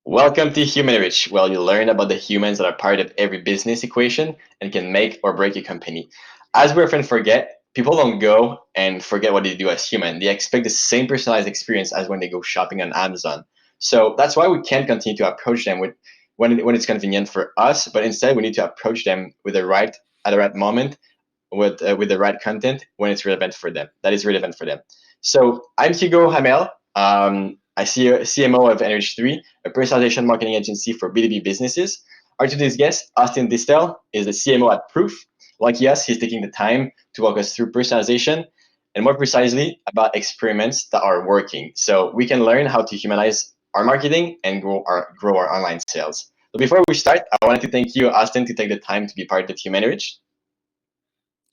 Welcome to Humanrich, where you learn about the humans that are part of every business equation and can make or break a company. As we often forget, people don't go and forget what they do as human. They expect the same personalized experience as when they go shopping on Amazon. So that's why we can't continue to approach them with when it's convenient for us, but instead we need to approach them with the right at the right moment with the right content when it's relevant for them. That is relevant for them. So I'm Hugo Hamel. I see a CMO of Enrich3, a personalization marketing agency for B2B businesses. Our today's guest, Austin Distel, is the CMO at Proof. Like us, he's taking the time to walk us through personalization and more precisely about experiments that are working. So we can learn how to humanize our marketing and grow our online sales. So before we start, I wanted to thank you, Austin, to take the time to be part of Humanrich.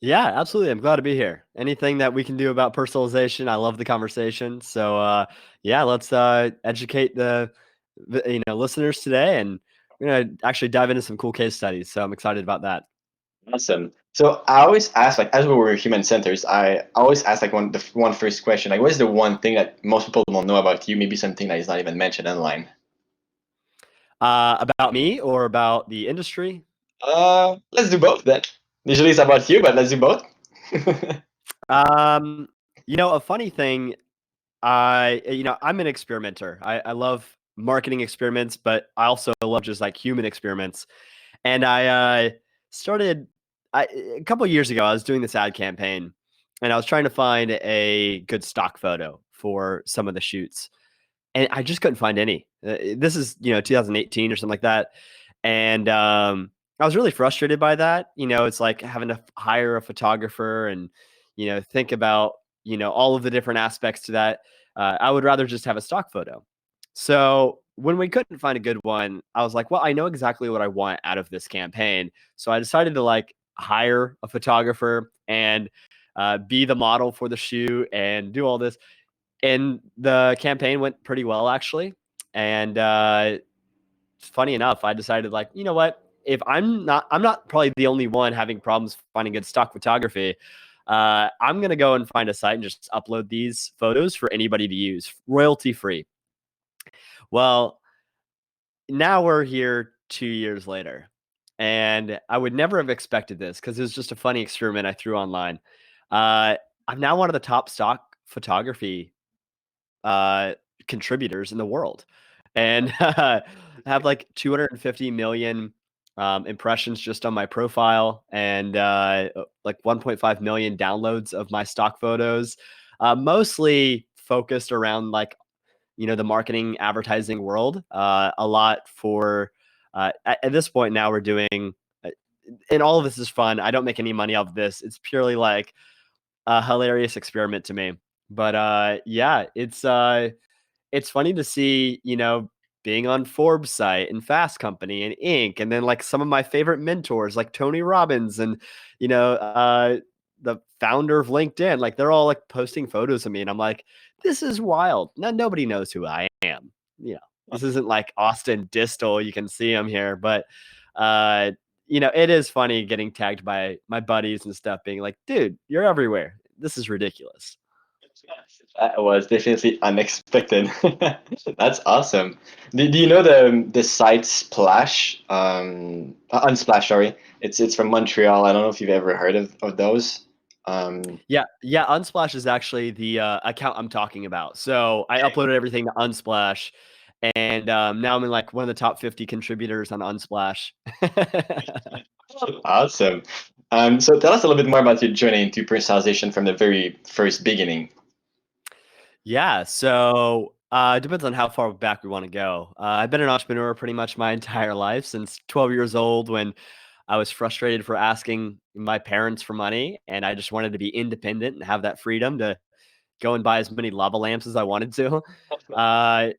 Yeah, absolutely. I'm glad to be here. Anything that we can do about personalization, I love the conversation. So, yeah, let's educate the listeners today, and we're gonna actually dive into some cool case studies. So I'm excited about that. Awesome. So I always ask, like, as we were human centers, I always ask, like, one first question, like, what is the one thing that most people don't know about you? Maybe something that is not even mentioned online. About me or about the industry? Let's do both then. Usually it's about you, but let's do both. Um, a funny thing, I'm an experimenter. I love marketing experiments, but I also love just like human experiments. And I started a couple of years ago. I was doing this ad campaign, and I was trying to find a good stock photo for some of the shoots, and I just couldn't find any. This is 2018 or something like that, and I was really frustrated by that. It's like having to hire a photographer and think about all of the different aspects to that. I would rather just have a stock photo. So when we couldn't find a good one, I was like, well, I know exactly what I want out of this campaign. So I decided to like hire a photographer and be the model for the shoot and do all this. And the campaign went pretty well, actually. And funny enough, I decided like, you know what? If I'm not probably the only one having problems finding good stock photography. I'm gonna go and find a site and just upload these photos for anybody to use, royalty free. Well, now we're here 2 years later, and I would never have expected this because it was just a funny experiment I threw online. Uh, I'm now one of the top stock photography uh, contributors in the world, and have like 250 million impressions just on my profile, and like 1.5 million downloads of my stock photos, mostly focused around like the marketing advertising world. A lot for at this point now we're doing. uh, And all of this is fun. I don't make any money off of this. It's purely like a hilarious experiment to me. But yeah, it's funny to see, being on Forbes site and Fast Company and Inc. And then like some of my favorite mentors like Tony Robbins and, you know, uh, the founder of LinkedIn, like they're all like posting photos of me. And I'm like, this is wild. Now nobody knows who I am. This isn't like Austin Distel. You can see him here, but, uh, it is funny getting tagged by my buddies and stuff being like, dude, you're everywhere. This is ridiculous. That was definitely unexpected. That's awesome. Do you know the site Splash? Unsplash, sorry. It's from Montreal. I don't know if you've ever heard of those. Um, Yeah, yeah. Unsplash is actually the account I'm talking about. So I uploaded everything to Unsplash, and now I'm in like one of the top 50 contributors on Unsplash. awesome. So tell us a little bit more about your journey into personalization from the very first beginning. Yeah, so it depends on how far back we want to go. I've been an entrepreneur pretty much my entire life since 12 years old when I was frustrated for asking my parents for money, and I just wanted to be independent and have that freedom to go and buy as many lava lamps as I wanted to. Uh,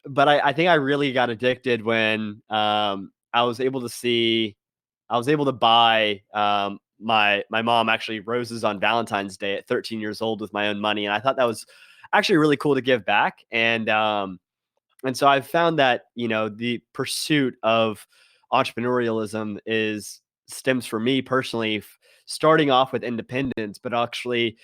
but I think I really got addicted when I was able to buy my mom actually roses on Valentine's Day at 13 years old with my own money, and I thought that was actually really cool to give back. And so I've found that the pursuit of entrepreneurialism is stems for me personally starting off with independence, but actually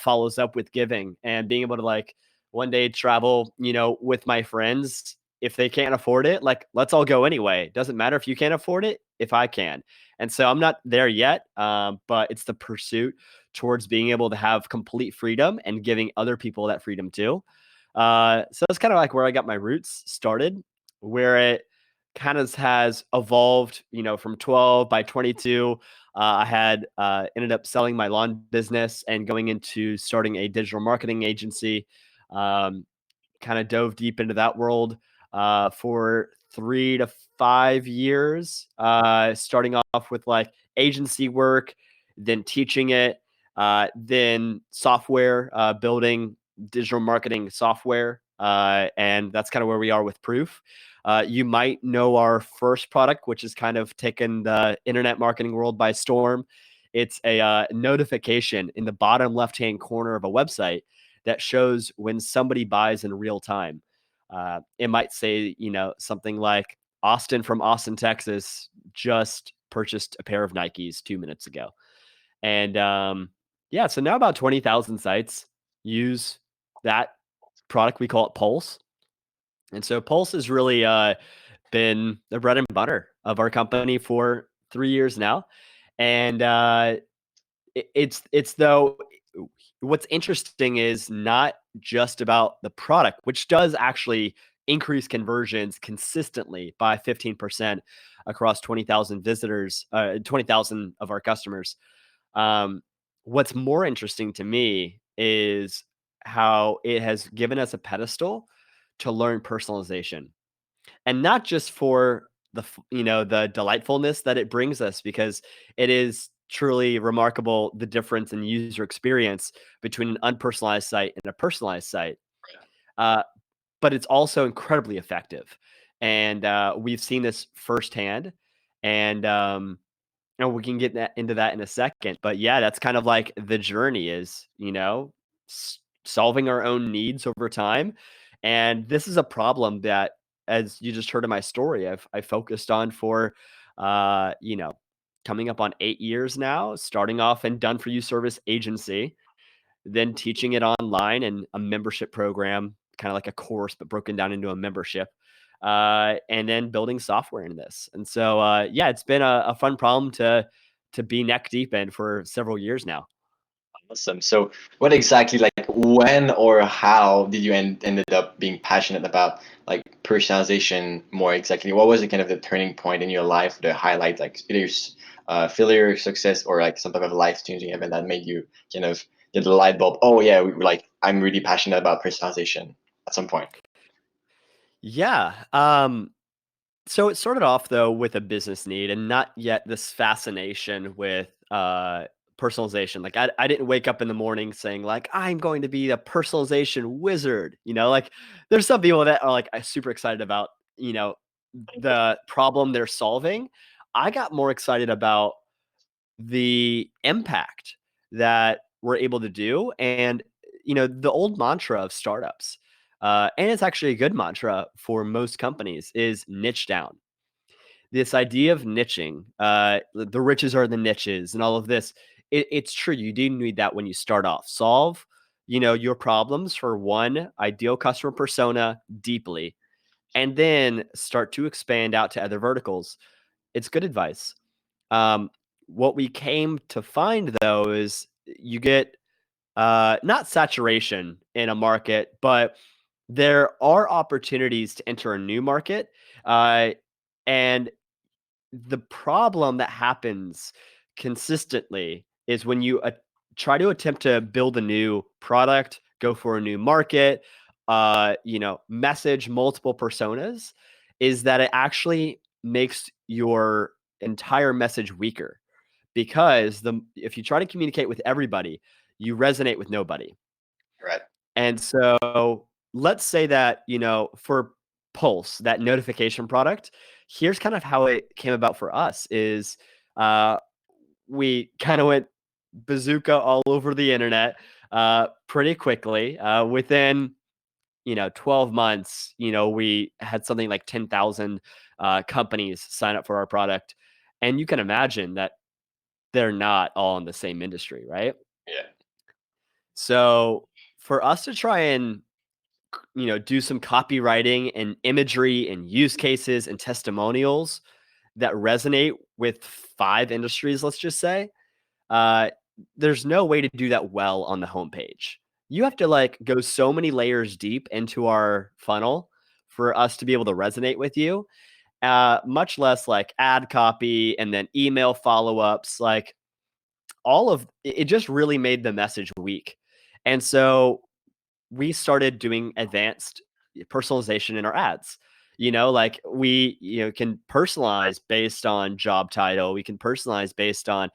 follows up with giving and being able to like one day travel with my friends if they can't afford it, like, let's all go anyway. Doesn't matter if you can't afford it, if I can. And so I'm not there yet, but it's the pursuit towards being able to have complete freedom and giving other people that freedom too. So that's kind of like where I got my roots started, where it kind of has evolved, from 12 by 22. I had ended up selling my lawn business and going into starting a digital marketing agency. Um, kind of dove deep into that world for 3 to 5 years, starting off with like agency work, then teaching it, then software, building digital marketing software. And that's kind of where we are with Proof. You might know our first product, which has kind of taken the internet marketing world by storm. It's a notification in the bottom left hand corner of a website that shows when somebody buys in real time. It might say, something like Austin from Austin, Texas just purchased a pair of Nikes 2 minutes ago. And yeah, so now about 20,000 sites use that product. We call it Pulse. And so Pulse has really been the bread and butter of our company for 3 years now. And it's though what's interesting is not just about the product, which does actually increase conversions consistently by 15% across 20,000 visitors, 20,000 of our customers. Um, what's more interesting to me is how it has given us a pedestal to learn personalization, and not just for the delightfulness that it brings us, because it is truly remarkable the difference in user experience between an unpersonalized site and a personalized site. uh, but it's also incredibly effective, and we've seen this firsthand. And we can get into that in a second. But yeah, that's kind of like the journey is, solving our own needs over time. And this is a problem that, as you just heard in my story, I focused on for, uh, you know, coming up on 8 years now, starting off in done for you service agency, then teaching it online and a membership program, kind of like a course, but broken down into a membership. And then building software in this. And so, yeah, it's been a fun problem to be neck deep in for several years now. Awesome. So, what exactly, like, when or how did you ended up being passionate about like personalization more exactly? What was the kind of the turning point in your life, the highlight, like either failure, success, or like some type of life changing event that made you kind of get the light bulb? Oh yeah, like I'm really passionate about personalization at some point. Yeah. So it started off though with a business need and not yet this fascination with personalization. Like I didn't wake up in the morning saying like I'm going to be a personalization wizard. Like there's some people that are like super excited about, the problem they're solving. I got more excited about the impact that we're able to do. And, the old mantra of startups, and it's actually a good mantra for most companies, is niche down. This idea of niching, the riches are the niches and all of this. It's true. You do need that when you start off. Solve, your problems for one ideal customer persona deeply, and then start to expand out to other verticals. It's good advice. Um, what we came to find though is you get not saturation in a market, but there are opportunities to enter a new market. And the problem that happens consistently is when you try to attempt to build a new product, go for a new market, message multiple personas, is that it actually makes your entire message weaker, because if you try to communicate with everybody, you resonate with nobody. Right. And so let's say that, for Pulse, that notification product, here's kind of how it came about for us is uh, we kind of went bazooka all over the internet pretty quickly. Within, 12 months, we had something like 10,000 companies sign up for our product. And you can imagine that they're not all in the same industry, right? Yeah. So for us to try and do some copywriting and imagery and use cases and testimonials that resonate with 5 industries, let's just say, uh, there's no way to do that well on the homepage. You have to like go so many layers deep into our funnel for us to be able to resonate with you. Much less like ad copy and then email follow-ups. Like all of it just really made the message weak. And so we started doing advanced personalization in our ads. Like we, can personalize based on job title. We can personalize based on,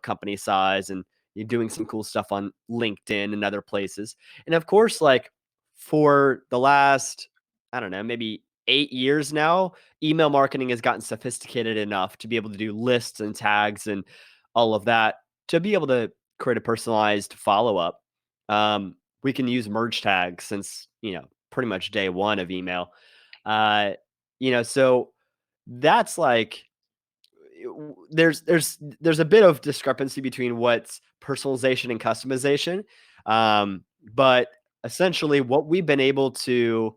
company size, and you're doing some cool stuff on LinkedIn and other places. And of course, like for the last, I don't know, maybe 8 years now, email marketing has gotten sophisticated enough to be able to do lists and tags and all of that to be able to create a personalized follow up. We can use merge tags since pretty much day one of email. uh so that's like there's a bit of discrepancy between what's personalization and customization. But essentially what we've been able to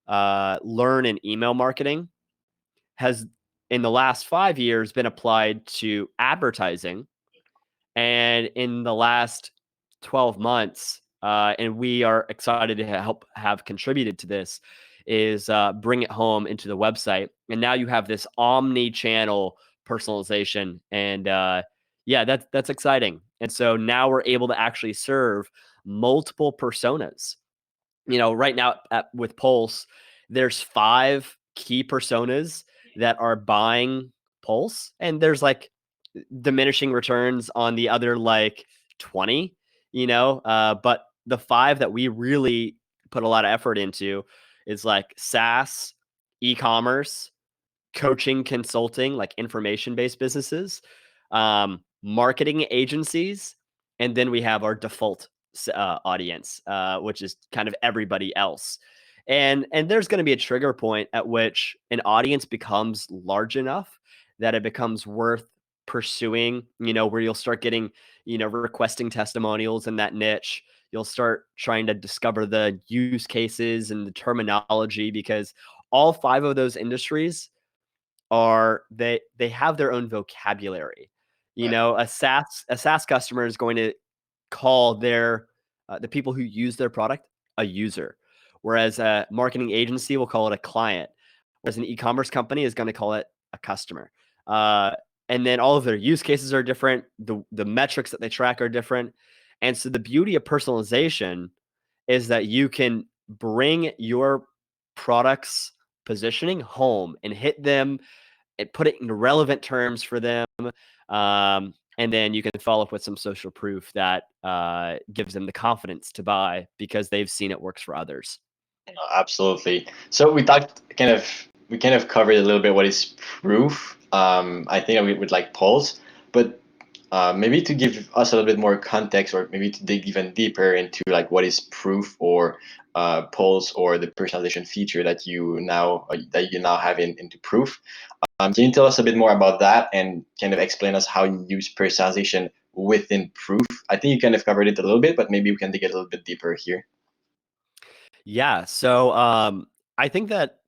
learn in email marketing has in the last 5 years been applied to advertising, and in the last 12 months, and we are excited to help have contributed to this, is bring it home into the website. And now you have this omni-channel personalization. And yeah, that's exciting. And so now we're able to actually serve multiple personas. Right now with Pulse, there's 5 key personas that are buying Pulse, and there's like diminishing returns on the other like 20, but the 5 that we really put a lot of effort into is like SaaS, e-commerce, coaching, consulting, like information-based businesses, marketing agencies, and then we have our default audience, which is kind of everybody else. And there's going to be a trigger point at which an audience becomes large enough that it becomes worth pursuing, where you'll start getting, requesting testimonials in that niche. You'll start trying to discover the use cases and the terminology, because all 5 of those industries are they have their own vocabulary. Right. A SaaS customer is going to call their the people who use their product a user, whereas a marketing agency will call it a client, whereas an e-commerce company is going to call it a customer. Uh, and then all of their use cases are different. The metrics that they track are different. And so the beauty of personalization is that you can bring your product's positioning home and hit them and put it in relevant terms for them. And then you can follow up with some social proof that gives them the confidence to buy because they've seen it works for others. Absolutely. So we kind of covered a little bit what is proof. I think we would like polls, but maybe to give us a little bit more context, or maybe to dig even deeper into like what is proof, or polls, or the personalization feature that you now have into proof. Can you tell us a bit more about that and kind of explain us how you use personalization within proof? I think you kind of covered it a little bit, but maybe we can dig a little bit deeper here. Yeah. So I think that,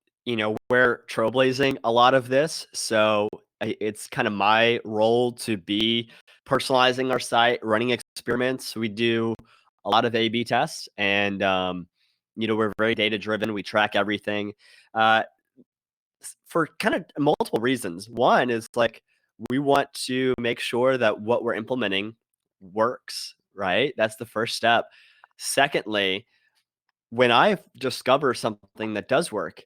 we're trailblazing a lot of this. So it's kind of my role to be personalizing our site, running experiments. We do a lot of A/B tests, and we're very data driven. We track everything uh, for kind of multiple reasons. One is like we want to make sure that what we're implementing works. Right. That's the first step. Secondly, when I discover something that does work,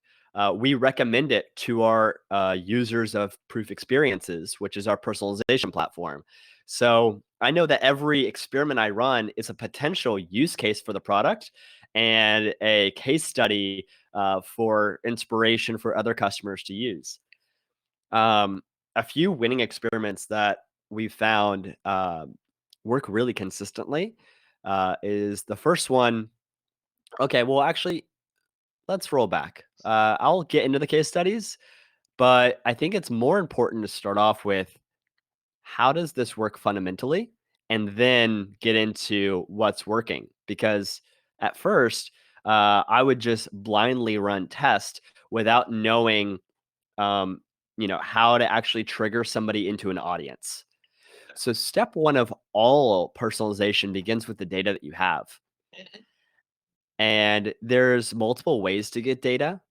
we recommend it to our users of Proof Experiences, which is our personalization platform. So I know that every experiment I run is a potential use case for the product and a case study for inspiration for other customers to use. Um, a few winning experiments that we found work really consistently is the first one. Okay, well, actually, let's roll back. I'll get into the case studies, but I think it's more important to start off with how does this work fundamentally, and then get into what's working. Because at first, I would just blindly run tests without knowing, how to actually trigger somebody into an audience. So step one of all personalization begins with the data that you have. And there's multiple ways to get data.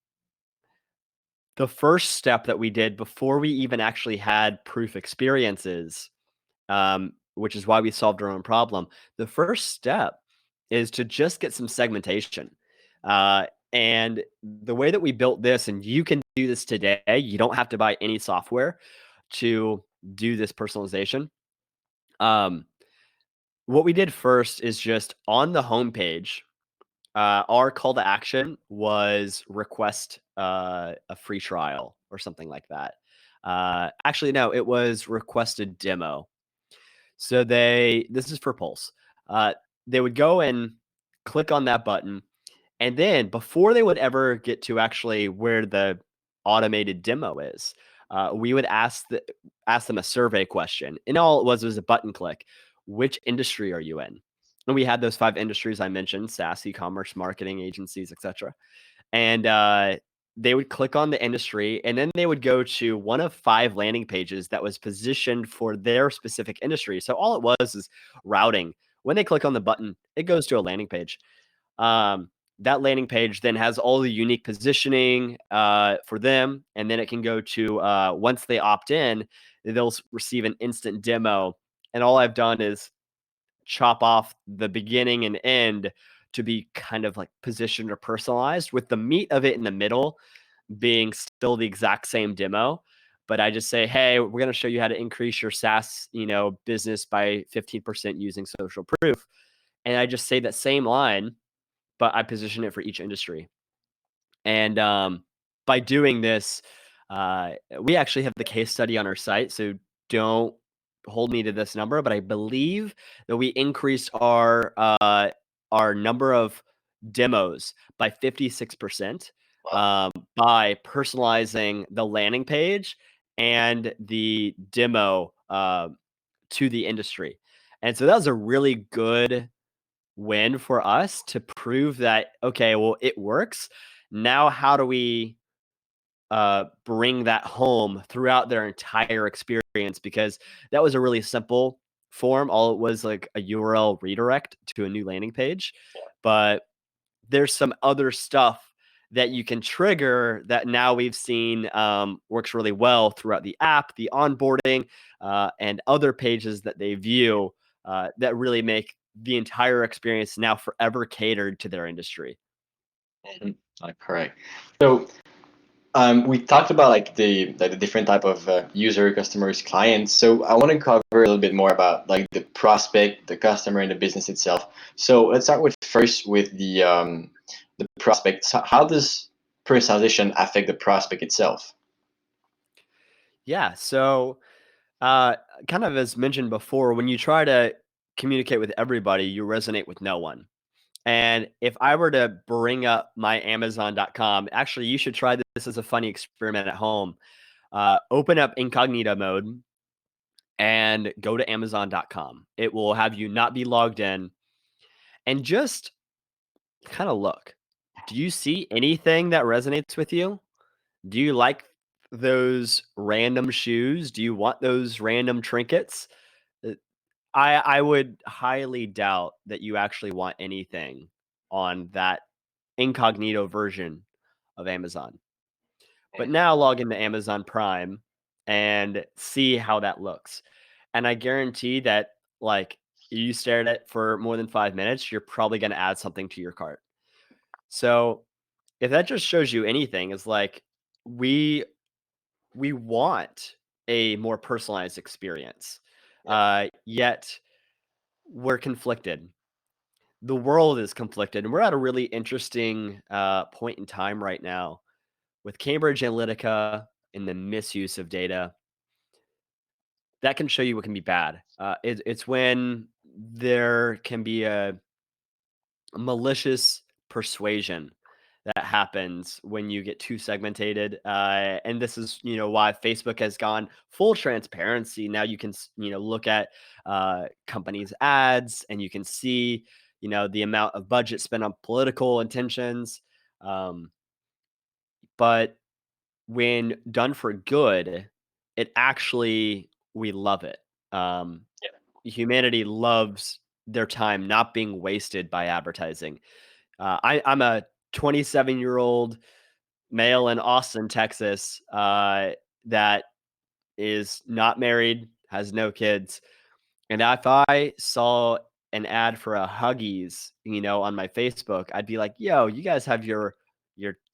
The first step that we did before we even actually had proof experiences, which is why we solved our own problem. The first step is to just get some segmentation. And the way that we built this, and you can do this today, you don't have to buy any software to do this personalization. Um, what we did first is just on the homepage, our call to action was request a free trial or something like that. Actually, no, it was request a demo. So this is for Pulse. Uh, they would go and click on that button, and then before they would ever get to actually where the automated demo is, we would ask them a survey question, and all it was a button click. Which industry are you in? And we had those 5 industries I mentioned: SaaS, e-commerce, marketing agencies, etc. And they would click on the industry, and then they would go to one of 5 landing pages that was positioned for their specific industry. So all it was is routing. When they click on the button, it goes to a landing page. Um, that landing page then has all the unique positioning for them, and then it can go to once they opt in, they'll receive an instant demo. And all I've done is chop off the beginning and end to be kind of like positioned or personalized, with the meat of it in the middle being still the exact same demo. But I just say, hey, we're going to show you how to increase your SaaS, business by 15% using social proof. And I just say that same line, but I position it for each industry. And by doing this, we actually have the case study on our site. So don't hold me to this number, but I believe that we increased our number of demos by 56% Wow. by personalizing the landing page and the demo to the industry. And so that was a really good win for us to prove that, okay, well, it works. Now, how do we bring that home throughout their entire experience? Because that was a really simple form. All it was like a URL redirect to a new landing page. But there's some other stuff that you can trigger that now we've seen works really well throughout the app, the onboarding, and other pages that they view that really make the entire experience now forever catered to their industry. Mhm. Correct. So we talked about like the different type of user, customers, clients. So I want to cover a little bit more about like the prospect, the customer, and the business itself. So let's start with first with the prospect. So how does personalization affect the prospect itself? Yeah. So, uh, kind of as mentioned before, when you try to communicate with everybody, you resonate with no one. And if I were to bring up my Amazon.com, actually, you should try this as a funny experiment at home. Open up incognito mode and go to Amazon.com. It will have you not be logged in, and just kind of look. Do you see anything that resonates with you? Do you like those random shoes? Do you want those random trinkets? Uh, I would highly doubt that you actually want anything on that incognito version of Amazon. But now log into Amazon Prime and see how that looks. And I guarantee that, like, you stared at it for more than 5 minutes, you're probably going to add something to your cart. So if that just shows you anything, is like, we we want a more personalized experience, yet we're conflicted. The world is conflicted, and we're at a really interesting point in time right now with Cambridge Analytica and the misuse of data. That can show you what can be bad. It's when there can be a malicious persuasion that happens when you get too segmented. And this is, why Facebook has gone full transparency. Now you can, look at companies' ads, and you can see, the amount of budget spent on political intentions. Um, but when done for good, it actually, we love it. Um, Yeah. Humanity loves their time not being wasted by advertising. I'm a 27-year-old male in Austin, Texas, that is not married, has no kids. And if I saw an ad for a Huggies, on my Facebook, I'd be like, "Yo, you guys have your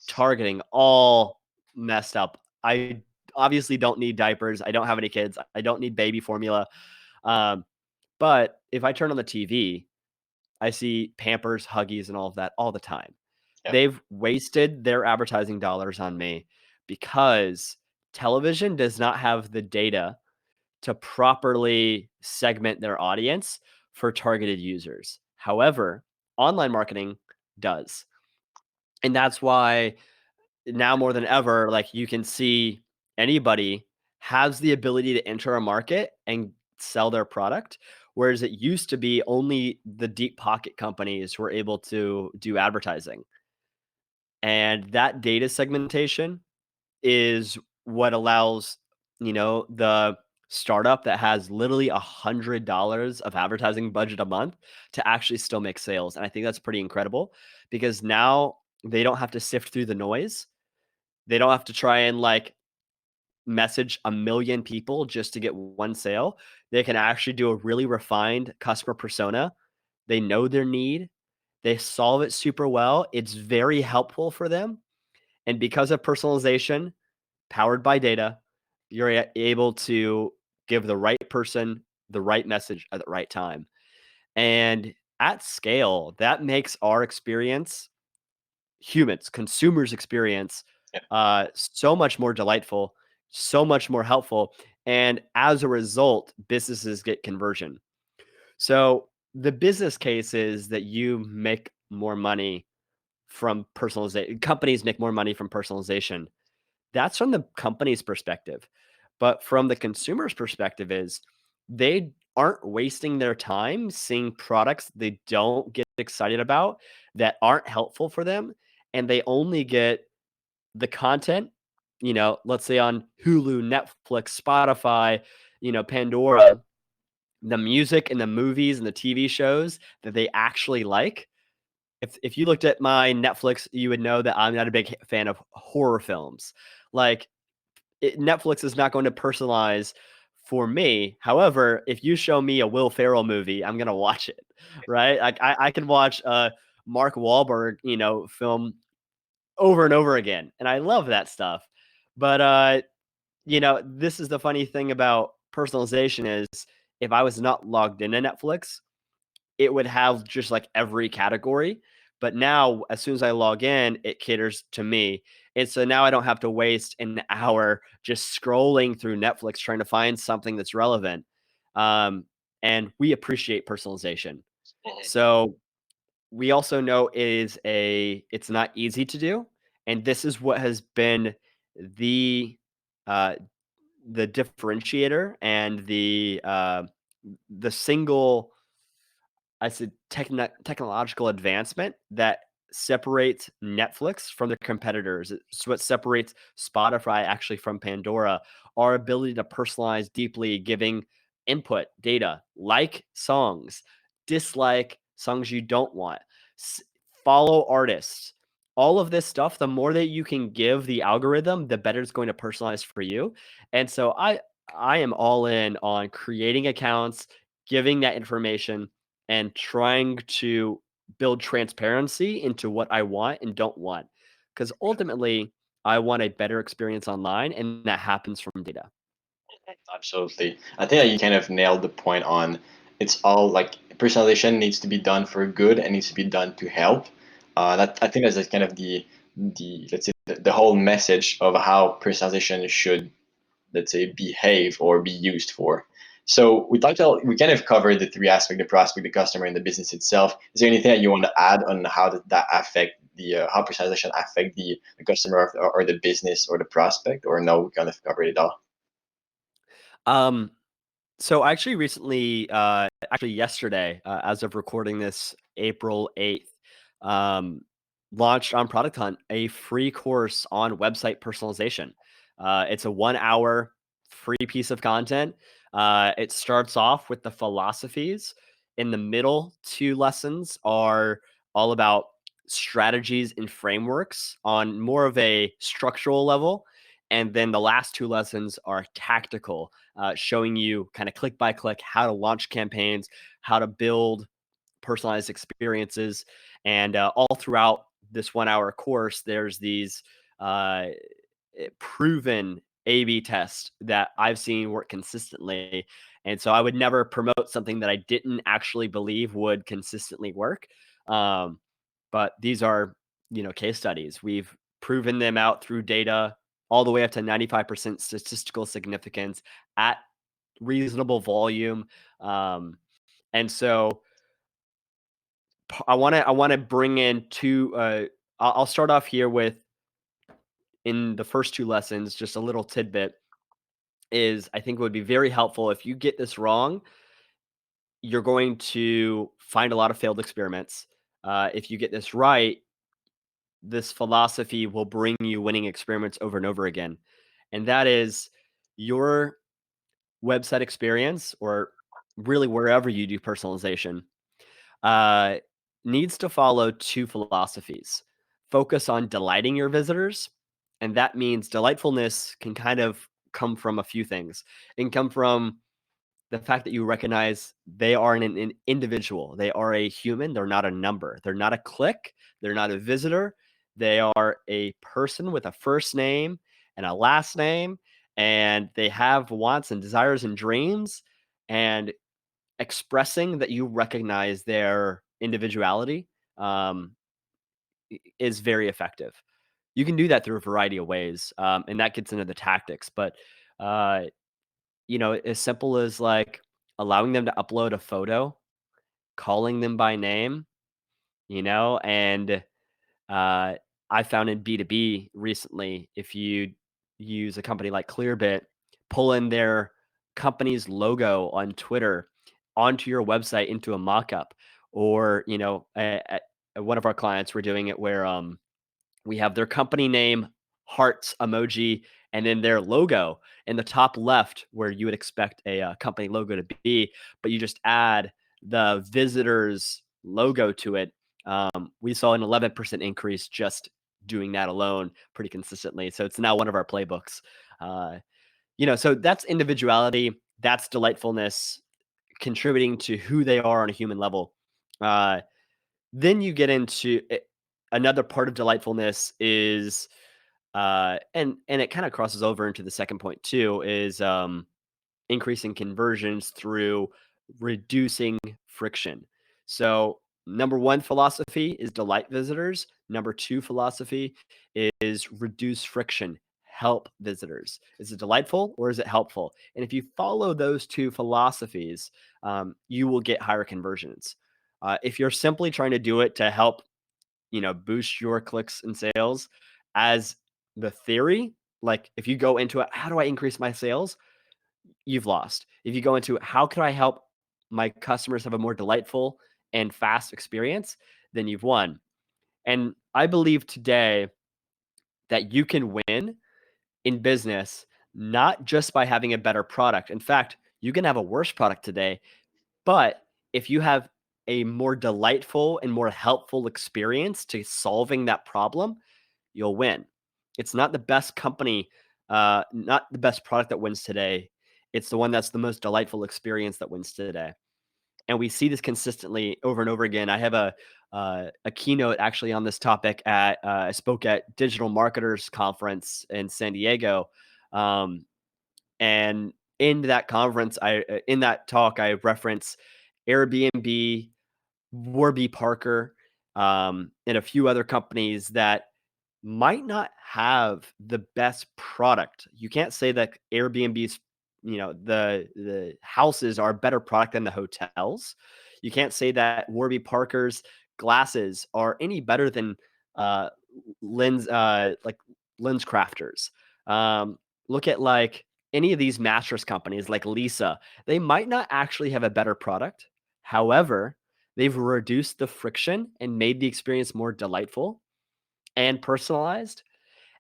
targeting all messed up. I obviously don't need diapers. I don't have any kids. I don't need baby formula." Um, but if I turn on the TV, I see Pampers, Huggies, and all of that all the time. Yeah. They've wasted their advertising dollars on me because television does not have the data to properly segment their audience for targeted users. However, online marketing does. And that's why now more than ever, like, you can see anybody has the ability to enter a market and sell their product. Whereas it used to be only the deep pocket companies were able to do advertising. And that data segmentation is what allows, the startup that has literally $100 of advertising budget a month to actually still make sales. And I think that's pretty incredible because now they don't have to sift through the noise. They don't have to try and like message a million people just to get one sale. They can actually do a really refined customer persona. They know their need. They solve it super well. It's very helpful for them. And because of personalization, powered by data, you're able to give the right person the right message at the right time. And at scale, that makes our experience, humans, consumers' experience, Yeah. so much more delightful, so much more helpful. And as a result, businesses get conversion. So the business case is that you make more money from personalization. Companies make more money from personalization. That's from the company's perspective. But from the consumer's perspective is they aren't wasting their time seeing products they don't get excited about, that aren't helpful for them, and they only get the content, let's say on Hulu, Netflix, Spotify, Pandora, the music and the movies and the TV shows that they actually like. If you looked at my Netflix, you would know that I'm not a big fan of horror films. Like, Netflix is not going to personalize for me. However, if you show me a Will Ferrell movie, I'm gonna watch it, right? Like, I can watch a Mark Wahlberg, film over and over again, and I love that stuff. But this is the funny thing about personalization is if I was not logged into Netflix, it would have just like every category. But now, as soon as I log in, it caters to me. And so now I don't have to waste an hour just scrolling through Netflix trying to find something that's relevant. Um, and we appreciate personalization. Mhm. So we also know it's not easy to do. And this is what has been the uh, the differentiator and the single, I said, technological advancement that separates Netflix from their competitors. It's what separates Spotify actually from Pandora. Our ability to personalize deeply, giving input data, like songs, dislike songs you don't want, s- follow artists. All of this stuff, the more that you can give the algorithm, the better it's going to personalize for you. And so I am all in on creating accounts, giving that information, and trying to build transparency into what I want and don't want. Because ultimately, I want a better experience online, and that happens from data. Absolutely. I think that you kind of nailed the point on it's all like personalization needs to be done for good and needs to be done to help. That I think that's like kind of the let's say the whole message of how personalization should, let's say, behave or be used for. So we kind of covered the three aspects: the prospect, the customer, and the business itself. Is there anything that you want to add on how that affect the how personalization affect the customer or the business or the prospect, or no, we kind of covered it all? Um, So I actually recently, actually yesterday, as of recording this, April 8th, um, launched on Product Hunt a free course on website personalization. It's a 1 hour free piece of content. It starts off with the philosophies. In the middle two lessons are all about strategies and frameworks on more of a structural level. And then the last two lessons are tactical, showing you kind of click by click how to launch campaigns, how to build personalized experiences. And all throughout this 1 hour course, there's these uh, proven A/B tests that I've seen work consistently. And so I would never promote something that I didn't actually believe would consistently work. Um, but these are, case studies. We've proven them out through data all the way up to 95% statistical significance at reasonable volume. Um, and so I want to bring in two. I'll start off here with, in the first two lessons, just a little tidbit is, I think it would be very helpful if you get this wrong. You're going to find a lot of failed experiments. If you get this right, this philosophy will bring you winning experiments over and over again. And that is, your website experience, or really wherever you do personalization, uh, needs to follow two philosophies. Focus on delighting your visitors. And that means delightfulness can kind of come from a few things. It can come from the fact that you recognize they are an individual. They are a human. They're not a number. They're not a click. They're not a visitor. They are a person with a first name and a last name, and they have wants and desires and dreams. And expressing that you recognize their individuality, um, is very effective. You can do that through a variety of ways, and that gets into the tactics. But uh, as simple as like allowing them to upload a photo, calling them by name, and uh, I found in B2B recently, if you use a company like Clearbit, pull in their company's logo on Twitter onto your website into a mockup, or at one of our clients, we're doing it where we have their company name, hearts emoji, and then their logo in the top left, where you would expect a company logo to be, but you just add the visitor's logo to it. We saw an 11% increase just doing that alone pretty consistently. So it's now one of our playbooks. Uh, so that's individuality, that's delightfulness, contributing to who they are on a human level. Uh, then you get into another part of delightfulness is, and it kind of crosses over into the second point too, is increasing conversions through reducing friction. So, number one philosophy is delight visitors. Number two philosophy is reduce friction, help visitors. Is it delightful or is it helpful? And if you follow those two philosophies, you will get higher conversions. If you're simply trying to do it to help, boost your clicks and sales as the theory, like if you go into it, how do I increase my sales? You've lost. If you go into how can I help my customers have a more delightful and fast experience, then you've won. And I believe today that you can win in business not just by having a better product. In fact, you can have a worse product today, but if you have a more delightful and more helpful experience to solving that problem, you'll win. It's not the best company, not the best product that wins today. It's the one that's the most delightful experience that wins today. And we see this consistently over and over again. I have a keynote actually on this topic at I spoke at Digital Marketers Conference in San Diego, um, and in that conference, in that talk I reference Airbnb, Warby Parker, and a few other companies that might not have the best product. You can't say that Airbnb's, the houses are a better product than the hotels. You can't say that Warby Parker's glasses are any better than uh, lens, like lens crafters. Look at like any of these mattress companies like Lisa, they might not actually have a better product. However, they've reduced the friction and made the experience more delightful and personalized.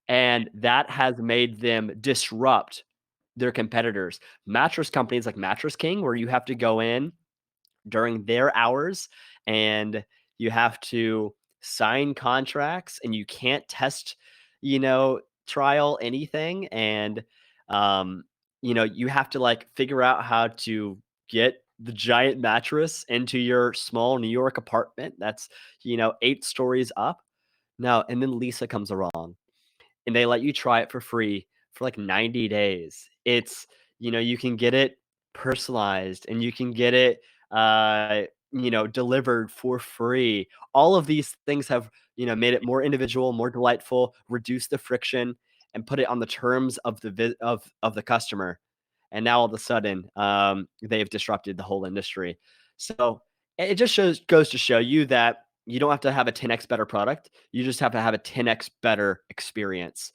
And that has made them disrupt their competitors. Mattress companies like Mattress King, where you have to go in during their hours and you have to sign contracts and you can't test, trial anything. And, um, you have to like figure out how to get the giant mattress into your small New York apartment that's, 8 stories up. No, and then Lisa comes along and they let you try it for free for like 90 days. You can get it personalized and you can get it, delivered for free. All of these things have, made it more individual, more delightful, reduce the friction, and put it on the terms of of the customer. And now all of a sudden, they've disrupted the whole industry. So it just goes to show you that you don't have to have a 10x better product. You just have to have a 10x better experience.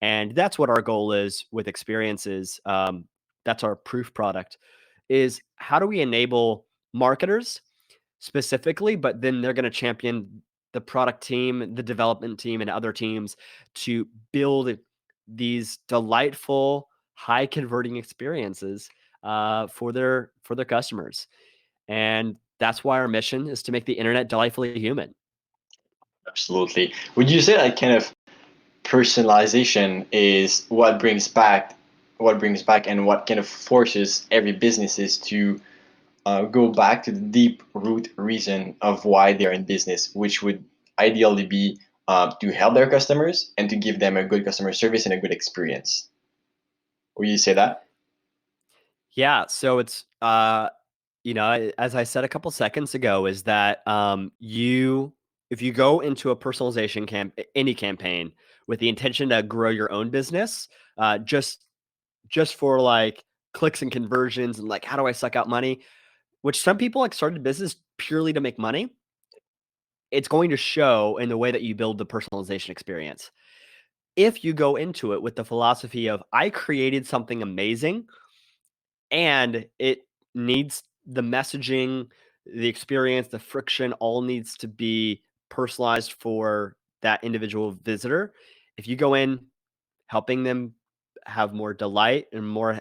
And that's what our goal is with experiences. That's our proof product is how do we enable marketers specifically, but then they're going to champion the product team, the development team, and other teams to build these delightful, high converting experiences for their customers. And that's why our mission is to make the internet delightfully human. Absolutely. Would you say that kind of personalization is what brings back and what kind of forces every businesses to go back to the deep root reason of why they're in business, which would ideally be to help their customers and to give them a good customer service and a good experience. Would you say that? Yeah, so it's as I said a couple seconds ago, is that you if you go into a personalization any campaign with the intention to grow your own business, just for like clicks and conversions and like how do I suck out money, which some people like started business purely to make money, it's going to show in the way that you build the personalization experience. If you go into it with the philosophy of I created something amazing and it needs the messaging, the experience, the friction all needs to be personalized for that individual visitor. If you go in helping them have more delight and more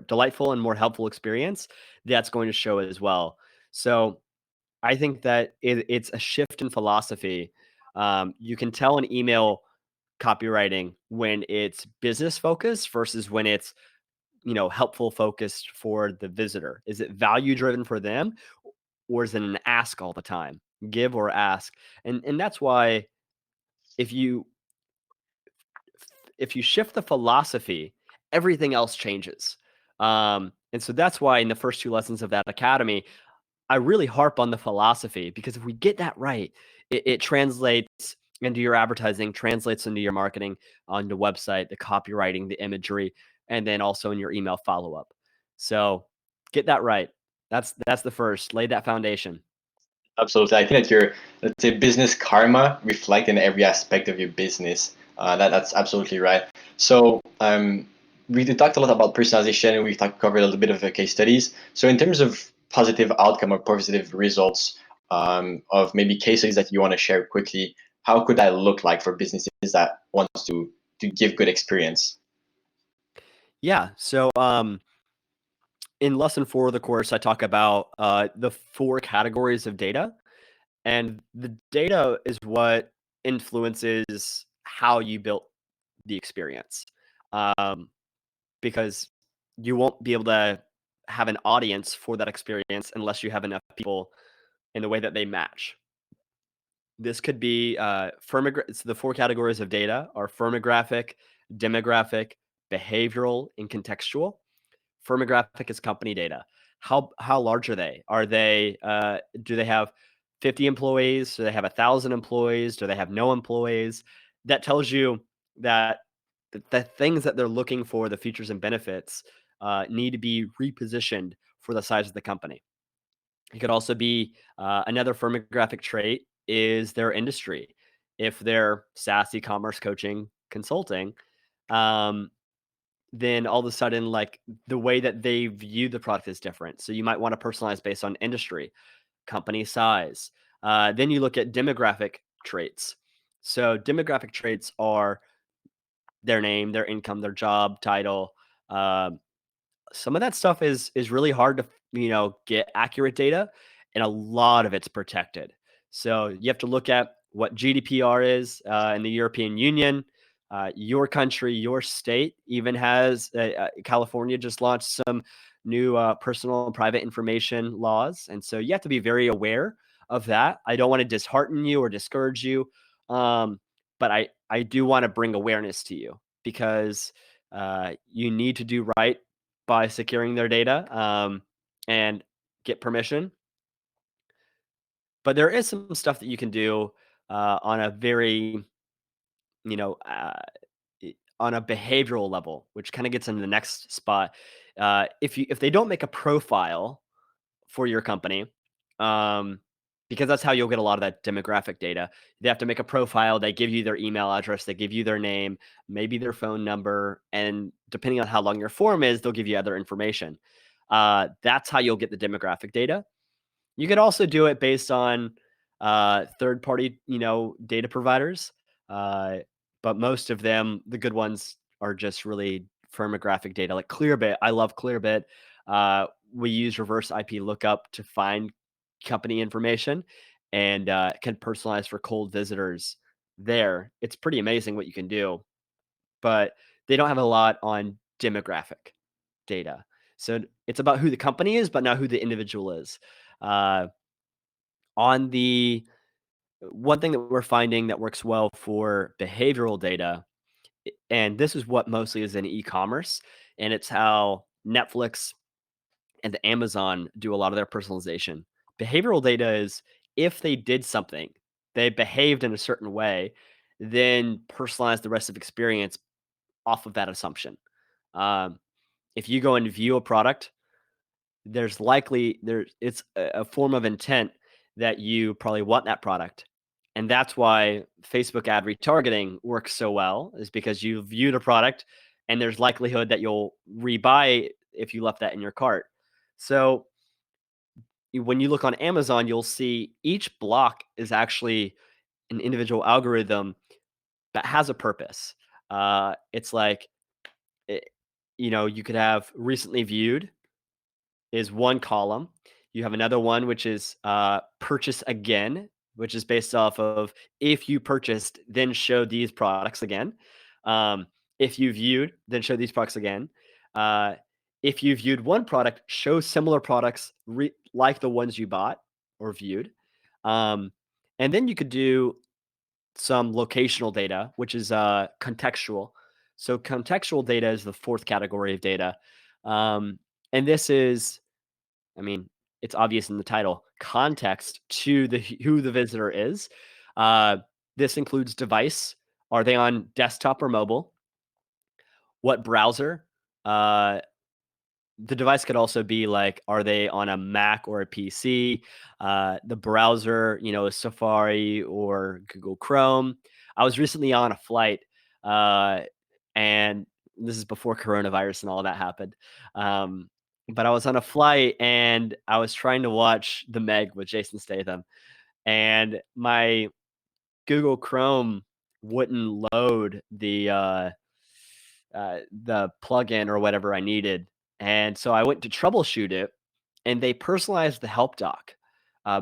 delightful and more helpful experience, that's going to show it as well. So I think that it's a shift in philosophy. You can tell an email copywriting when it's business focused versus when it's helpful focused for the visitor. Is it value driven for them, or is it an ask all the time, give or ask? And that's why if you if you shift the philosophy, everything else changes. And so that's why in the first 2 lessons of that academy, I really harp on the philosophy, because if we get that right, it translates into your advertising, translates into your marketing, on the website, the copywriting, the imagery, and then also in your email follow up. So get that right. That's the first. Lay that foundation. Absolutely. I think that your, let's say, business karma reflect in every aspect of your business. That's absolutely right. So we talked a lot about personalization. We covered a little bit of case studies. So in terms of positive outcome or positive results of maybe case studies that you want to share quickly, how could that look like for businesses that wants to give good experience? Yeah. So in lesson 4 of the course, I talk about the 4 categories of data. And the data is what influences how you built the experience. Um, because you won't be able to have an audience for that experience unless you have enough people in the way that they match. This could be it's the 4 categories of data are firmographic, demographic, behavioral, and contextual. Firmographic is company data. How large are they? Are they do they have 50 employees? Do they have 1,000 employees? Do they have no employees? That tells you that the things that they're looking for, the features and benefits, need to be repositioned for the size of the company. It could also be another firmographic trait is their industry. If they're SaaS, e-commerce, coaching, consulting, um, then all of a sudden, like the way that they view the product is different. So you might want to personalize based on industry, company size. Then you look at demographic traits. So demographic traits are their name, their income, their job title. Um, some of that stuff is really hard to get accurate data, and a lot of it's protected. So you have to look at what GDPR is in the European Union. Your country, your state even has California just launched some new personal and private information laws, and so you have to be very aware of that. I don't want to dishearten you or discourage you, um, but I do want to bring awareness to you because you need to do right by securing their data and get permission. But there is some stuff that you can do on a very, you know, on a behavioral level, which kind of gets into the next spot. If they don't make a profile for your company, um, because that's how you'll get a lot of that demographic data. They have to make a profile. They give you their email address. They give you their name, maybe their phone number, and depending on how long your form is, they'll give you other information. That's how you'll get the demographic data. You could also do it based on third party, data providers. Uh, but most of them, the good ones, are just really firmographic data, like Clearbit. I love Clearbit. We use reverse IP lookup to find company information and can personalize for cold visitors there. It's pretty amazing what you can do, but they don't have a lot on demographic data. So it's about who the company is, but not who the individual is. Uh, on the one thing that we're finding that works well for behavioral data, and this is what mostly is in e-commerce, and it's how Netflix and Amazon do a lot of their personalization. Behavioral data is if they did something, they behaved in a certain way, then personalize the rest of experience off of that assumption. Um, if you go and view a product, it's a form of intent that you probably want that product. And that's why Facebook ad retargeting works so well, is because you viewed a product and there's likelihood that you'll rebuy if you left that in your cart. So when you look on Amazon, you'll see each block is actually an individual algorithm that has a purpose. It's like, it, you could have recently viewed is one column. You have another one, which is purchase again, which is based off of if you purchased, then show these products again. Um, if you viewed, then show these products again. Uh, if you viewed one product, show similar products like the ones you bought or viewed. Um, and then you could do some locational data, which is contextual. So contextual data is the fourth category of data. And this is, I mean, it's obvious in the title, context to who the visitor is. Uh, this includes device. Are they on desktop or mobile? What browser? Uh, the device could also be like, are they on a Mac or a PC? The browser, is Safari or Google Chrome. I was recently on a flight, uh, and this is before coronavirus and all that happened. Um, but I was on a flight and I was trying to watch The Meg with Jason Statham, and my Google Chrome wouldn't load the plugin or whatever I needed. And so I went to troubleshoot it, and they personalized the help doc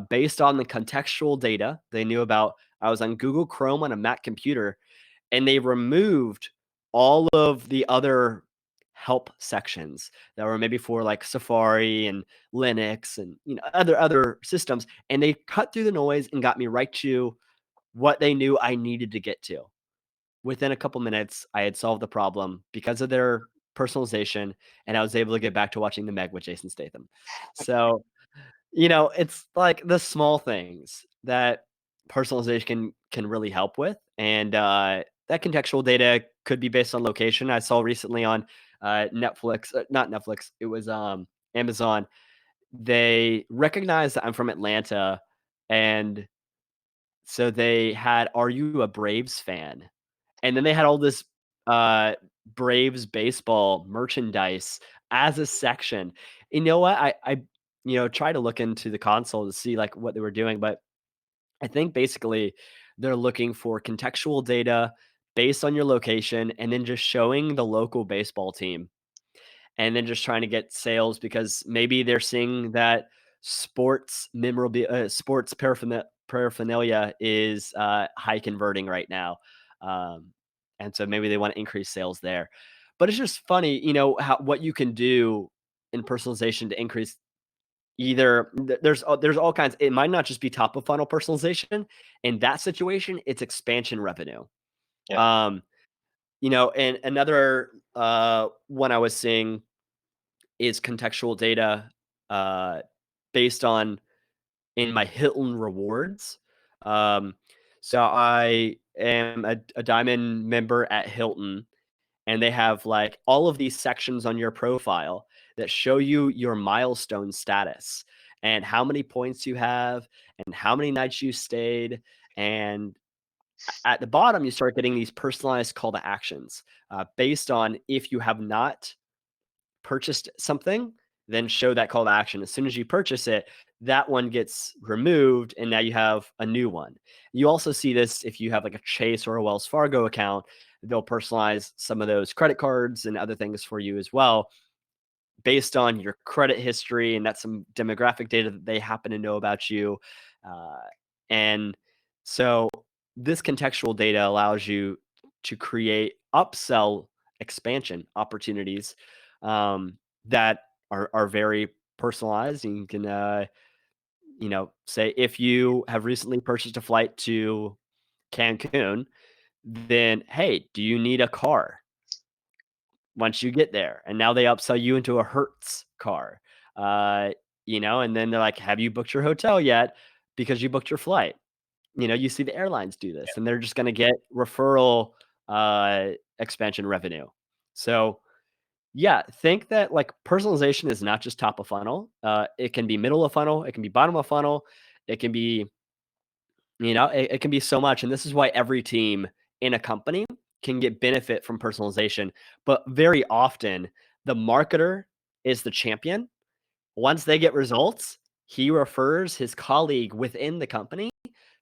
based on the contextual data they knew about. I was on Google Chrome on a Mac computer, and they removed all of the other help sections that were maybe for like Safari and Linux and other systems, and they cut through the noise and got me right to what they knew I needed to get to. Within a couple minutes, I had solved the problem because of their personalization, and I was able to get back to watching The Meg with Jason Statham. So, it's like the small things that personalization can really help with, and that contextual data could be based on location. I saw recently on Netflix, not Netflix, it was Amazon. They recognized that I'm from Atlanta, and so they had, "Are you a Braves fan?" And then they had all this Braves baseball merchandise as a section. You know what? I try to look into the console to see like what they were doing, but I think basically they're looking for contextual data based on your location and then just showing the local baseball team and then just trying to get sales because maybe they're seeing that sports paraphernalia is high converting right now, um, and so maybe they want to increase sales there. But it's just funny, how what you can do in personalization to increase there's all kinds. It might not just be top of funnel personalization. In that situation, it's expansion revenue. Yeah. And another one I was seeing is contextual data uh, based on in my Hilton rewards. Um, so I am a diamond member at Hilton, and they have like all of these sections on your profile that show you your milestone status and how many points you have and how many nights you stayed. And at the bottom, you start getting these personalized call to actions based on if you have not purchased something, then show that call to action. As soon as you purchase it, that one gets removed, and now you have a new one. You also see this if you have like a Chase or a Wells Fargo account, they'll personalize some of those credit cards and other things for you as well based on your credit history, and that's some demographic data that they happen to know about you. Uh, and so this contextual data allows you to create upsell expansion opportunities that are very personalized. And you can, say if you have recently purchased a flight to Cancun, then hey, do you need a car? Once you get there, and now they upsell you into a Hertz car. Uh, and then they're like, "Have you booked your hotel yet?" Because you booked your flight. You see the airlines do this, and they're just gonna get referral expansion revenue. So, yeah, think that like personalization is not just top of funnel. It can be middle of funnel, it can be bottom of funnel, it can be it can be so much. And this is why every team in a company can get benefit from personalization. But very often, the marketer is the champion. Once they get results, he refers his colleague within the company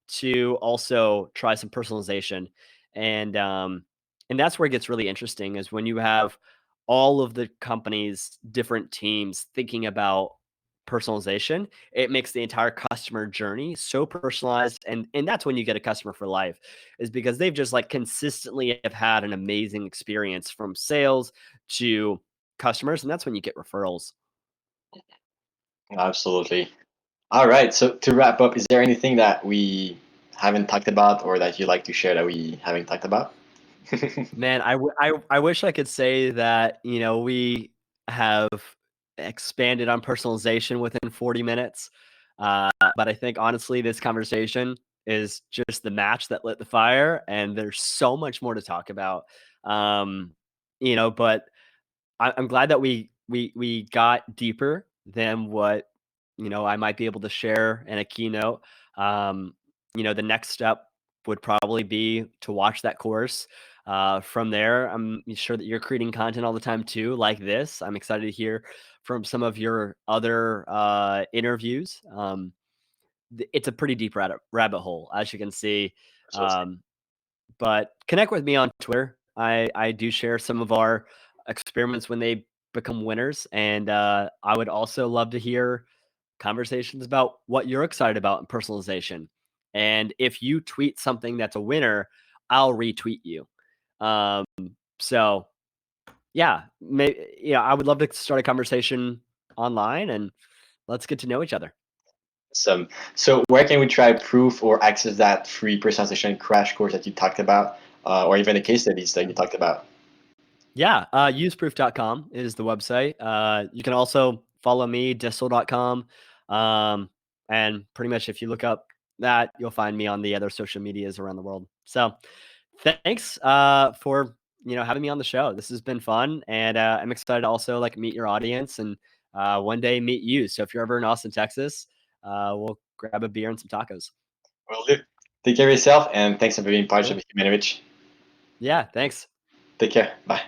to also try some personalization. And that's where it gets really interesting is when you have all of the company's different teams thinking about personalization. It makes the entire customer journey so personalized, and that's when you get a customer for life, is because they've just like consistently have had an amazing experience from sales to customers, and that's when you get referrals. Absolutely. All right. So to wrap up, is there anything that we haven't talked about or that you'd like to share that we haven't talked about? Man, I wish I could say that, we have expanded on personalization within 40 minutes. But I think honestly, this conversation is just the match that lit the fire, and there's so much more to talk about. But I'm glad that we got deeper than what I might be able to share in a keynote. Um, the next step would probably be to watch that course. From there, I'm sure that you're creating content all the time too, like this. I'm excited to hear from some of your other interviews. It's a pretty deep rabbit hole, as you can see. Absolutely. Um, but connect with me on Twitter. I do share some of our experiments when they become winners, and I would also love to hear conversations about what you're excited about in personalization. And if you tweet something that's a winner, I'll retweet you. Um, so yeah, I would love to start a conversation online and let's get to know each other. So where can we try proof or access that free personalization crash course that you talked about, or even the case studies that you talked about? Yeah, useproof.com is the website. You can also follow me, distel.com. And pretty much if you look up that, you'll find me on the other social medias around the world. So thanks for having me on the show. This has been fun, and I'm excited to also like meet your audience and one day meet you. So if you're ever in Austin, Texas, we'll grab a beer and some tacos. Well, take care of yourself, and thanks for being part of Cool. Humanity. Yeah, thanks. Take care. Bye.